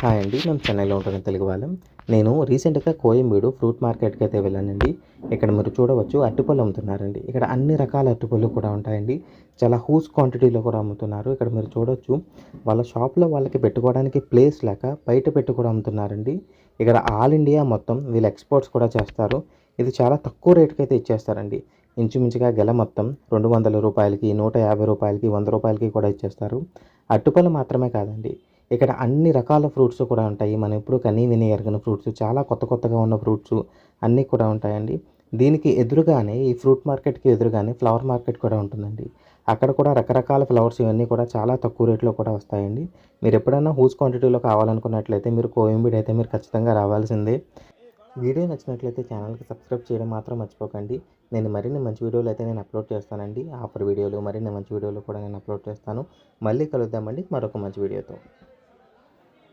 Hi అండి. మేము చెన్నైలో ఉంటున్న తెలుగు వాళ్ళం. నేను రీసెంట్‌గా కోయంబేడు ఫ్రూట్ మార్కెట్‌కి అయితే వెళ్ళానండి. ఇక్కడ మీరు చూడవచ్చు అరటిపళ్ళు అమ్ముతున్నారండి. ఇక్కడ అన్ని రకాల అరటిపళ్ళు కూడా ఉంటాయండి. చాలా హ్యూజ్ క్వాంటిటీలో కూడా అమ్ముతున్నారు. ఇక్కడ మీరు చూడొచ్చు వాళ్ళ షాప్‌లో వాళ్ళకి పెట్టుకోవడానికి ప్లేస్ లేక బయట పెట్టి కూడా అమ్ముతున్నారండి. ఇక్కడ ఆల్ ఇండియా మొత్తం వీళ్ళు ఎక్స్‌పోర్ట్స్ కూడా చేస్తారు. ఇది చాలా తక్కువ రేట్‌కి అయితే ఇచ్చేస్తారండి. ఇంచుమించుగా గెల మొత్తం రూ. 200, రూ. 150, రూ. 100 కూడా ఇచ్చేస్తారు. అరటిపళ్ళు మాత్రమే కాదండి. ఇక్కడ అన్ని రకాల ఫ్రూట్స్ కూడా ఉంటాయి. మనం ఎప్పుడు కని విని ఎరగని ఫ్రూట్స్, చాలా కొత్త కొత్తగా ఉన్న ఫ్రూట్స్ అన్నీ కూడా ఉంటాయండి. దీనికి ఎదురుగానే ఈ ఫ్రూట్ మార్కెట్‌కి ఎదురుగానే ఫ్లవర్ మార్కెట్ కూడా ఉంటుందండి. అక్కడ కూడా రకరకాల ఫ్లవర్స్ ఇవన్నీ కూడా చాలా తక్కువ రేట్‌లో కూడా వస్తాయండి. మీరు ఎప్పుడైనా హ్యూజ్ క్వాంటిటీలో కావాలనుకున్నట్లయితే మీరు కోయంబేడు అయితే మీరు ఖచ్చితంగా రావాల్సిందే. వీడియో నచ్చినట్లయితే ఛానల్‌కి సబ్స్క్రైబ్ చేయడం మాత్రం మర్చిపోకండి. నేను మరిన్ని మంచి వీడియోలు అయితే నేను అప్లోడ్ చేస్తానండి. ఆఫర్ వీడియోలు, మరిన్ని మంచి వీడియోలు కూడా నేను అప్లోడ్ చేస్తాను. మళ్ళీ కలుద్దామండి మరొక మంచి వీడియోతో.